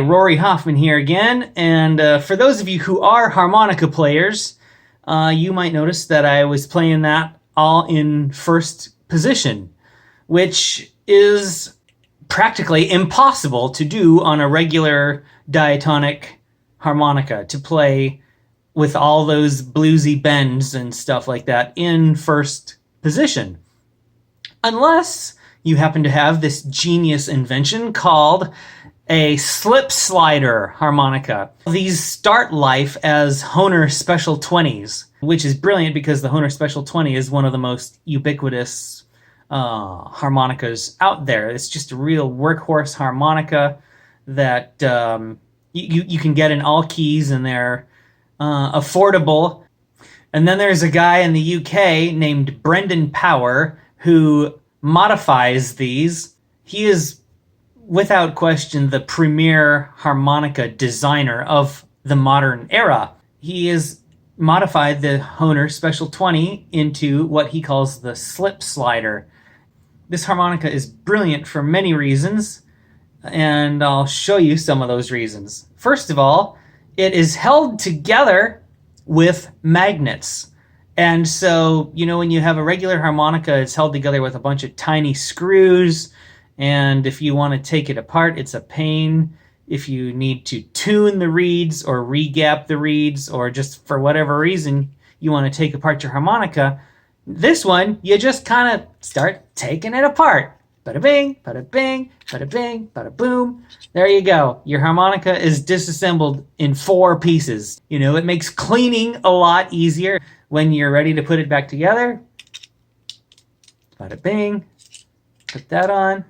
Rory Hoffman here again, and for those of you who are harmonica players, you might notice that I was playing that all in first position, which is practically impossible to do on a regular diatonic harmonica, to play with all those bluesy bends and stuff like that in first position. Unless you happen to have this genius invention called a SlipSlider harmonica. These start life as Hohner Special 20s, which is brilliant because the Hohner Special 20 is one of the most ubiquitous harmonicas out there. It's just a real workhorse harmonica that you can get in all keys, and they're affordable. And then there's a guy in the UK named Brendan Power who modifies these. He is without question the premier harmonica designer of the modern era. He has modified the Hohner Special 20 into what he calls the SlipSlider. This harmonica is brilliant for many reasons, and I'll show you some of those reasons. First of all, it is held together with magnets. And so, you know, when you have a regular harmonica, it's held together with a bunch of tiny screws, and if you want to take it apart, it's a pain. If you need to tune the reeds or re-gap the reeds, or just for whatever reason you want to take apart your harmonica, this one, you just kind of start taking it apart. Bada bing, bada bing, bada bing, bada boom. There you go. Your harmonica is disassembled in 4 pieces. You know, it makes cleaning a lot easier when you're ready to put it back together. Bada bing. Put that on.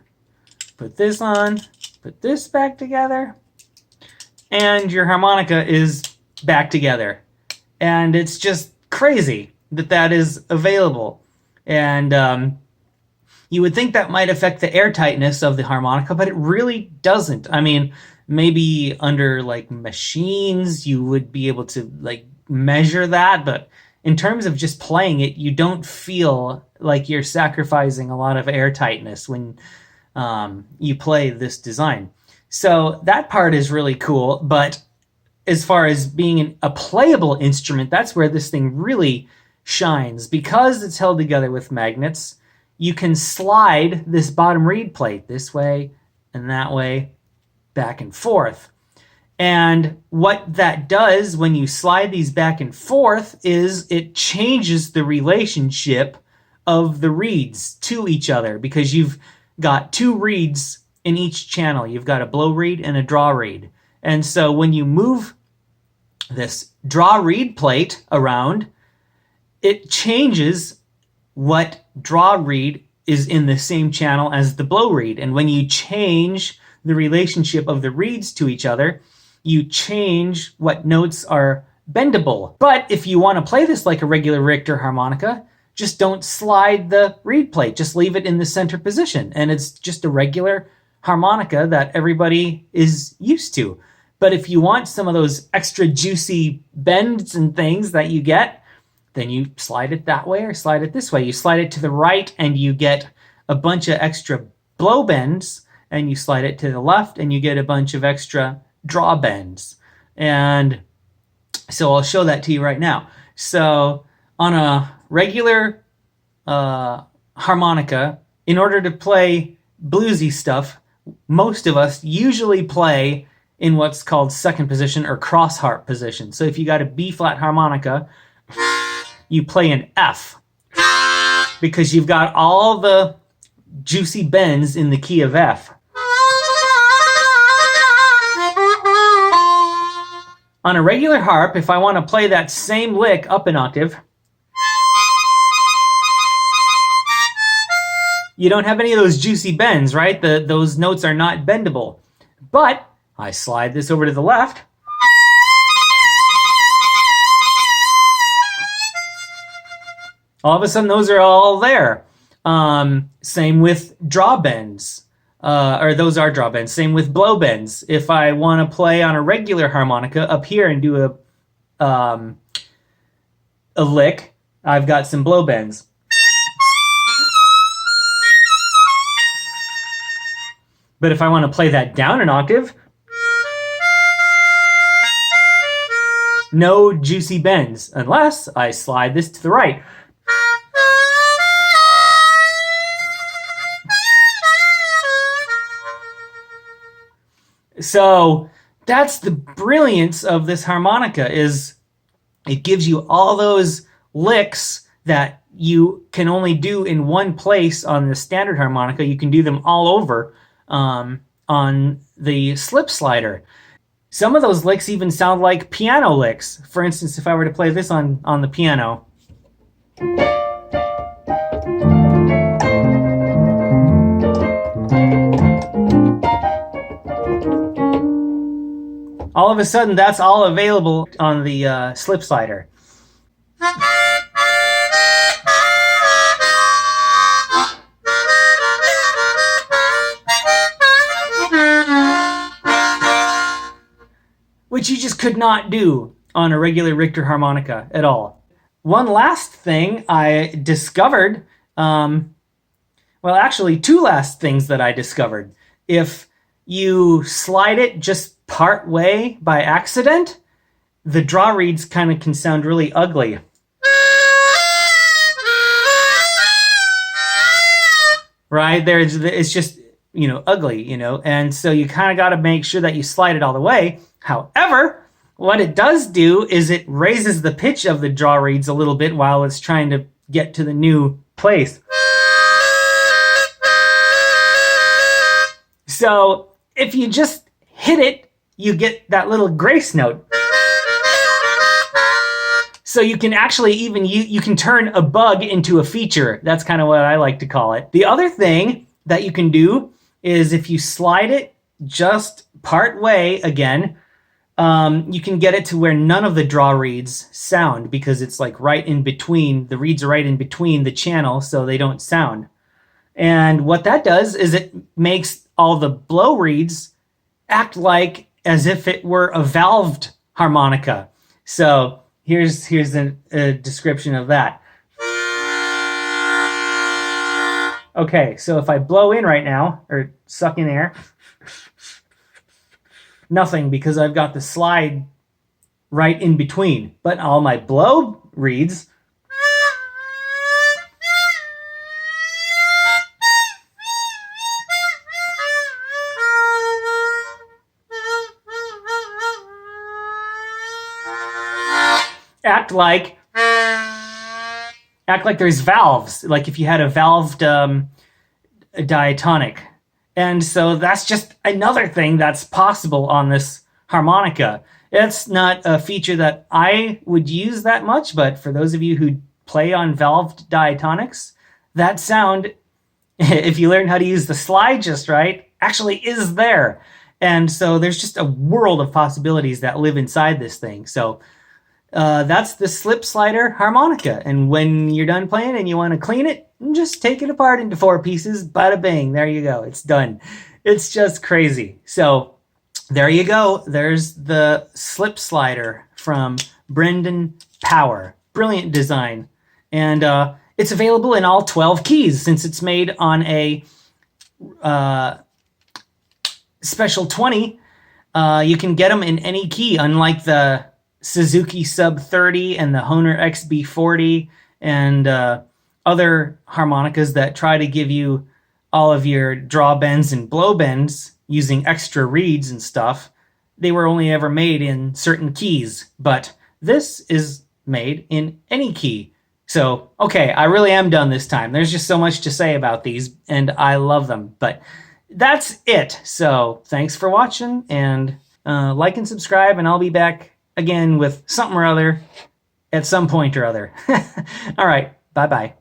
Put this on. Put this back together. And your harmonica is back together. And it's just crazy that that is available. And you would think that might affect the airtightness of the harmonica, but it really doesn't. I mean, maybe under like machines you would be able to like measure that, but in terms of just playing it, you don't feel like you're sacrificing a lot of airtightness when you play this design. So that part is really cool, but as far as being a playable instrument, that's where this thing really shines. Because it's held together with magnets, you can slide this bottom reed plate this way and that way, back and forth. And what that does when you slide these back and forth is it changes the relationship of the reeds to each other, because you've got 2 reeds in each channel. You've got a blow reed and a draw reed. And so when you move this draw reed plate around, it changes what draw reed is in the same channel as the blow reed. And when you change the relationship of the reeds to each other, you change what notes are bendable. But if you want to play this like a regular Richter harmonica, just don't slide the reed plate. Just leave it in the center position. And it's just a regular harmonica that everybody is used to. But if you want some of those extra juicy bends and things that you get, then you slide it that way or slide it this way. You slide it to the right and you get a bunch of extra blow bends, and you slide it to the left and you get a bunch of extra drawbends. And so I'll show that to you right now. So on a regular harmonica, in order to play bluesy stuff, most of us usually play in what's called second position or cross harp position. So if you got a B flat harmonica, you play an F, because you've got all the juicy bends in the key of F. On a regular harp, if I want to play that same lick up an octave, you don't have any of those juicy bends, right? Those notes are not bendable. But I slide this over to the left, all of a sudden those are all there. Same with drawbends. Or those are drawbends. Same with blowbends. If I want to play on a regular harmonica up here and do a lick, I've got some blowbends. But if I want to play that down an octave, no juicy bends, unless I slide this to the right. So that's the brilliance of this harmonica, is it gives you all those licks that you can only do in one place on the standard harmonica. You can do them all over on the SlipSlider. Some of those licks even sound like piano licks. For instance, if I were to play this on the piano. All of a sudden, that's all available on the SlipSlider. Which you just could not do on a regular Richter harmonica at all. One last thing I discovered, well, actually two last things that I discovered. If you slide it just part way by accident, the draw reeds kind of can sound really ugly. Right? It's just, ugly, and so you kind of got to make sure that you slide it all the way. However, what it does do is it raises the pitch of the draw reeds a little bit while it's trying to get to the new place. So if you just hit it, you get that little grace note. So you can actually even, you can turn a bug into a feature. That's kind of what I like to call it. The other thing that you can do is if you slide it just part way again, you can get it to where none of the draw reeds sound, because it's like right in between, the reeds are right in between the channel, so they don't sound. And what that does is it makes all the blow reeds act like as if it were a valved harmonica. So here's a description of that. Okay, so if I blow in right now, or suck in air, nothing, because I've got the slide right in between. But all my blow reeds act like there's valves, like if you had a valved diatonic. And so that's just another thing that's possible on this harmonica. It's not a feature that I would use that much, but for those of you who play on valved diatonics, that sound, if you learn how to use the slide just right, actually is there. And so there's just a world of possibilities that live inside this thing. So that's the SlipSlider harmonica. And when you're done playing and you want to clean it, just take it apart into 4 pieces. Bada bing. There you go. It's done. It's just crazy. So there you go. There's the SlipSlider from Brendan Power. Brilliant design. And it's available in all 12 keys since it's made on a Special 20. You can get them in any key, unlike the Suzuki Sub 30 and the Hohner XB40 and other harmonicas that try to give you all of your drawbends and blowbends using extra reeds and stuff. They were only ever made in certain keys, but this is made in any key. So, okay, I really am done this time. There's just so much to say about these, and I love them. But that's it. So, thanks for watching, and like and subscribe, and I'll be back again with something or other at some point or other. All right, bye-bye.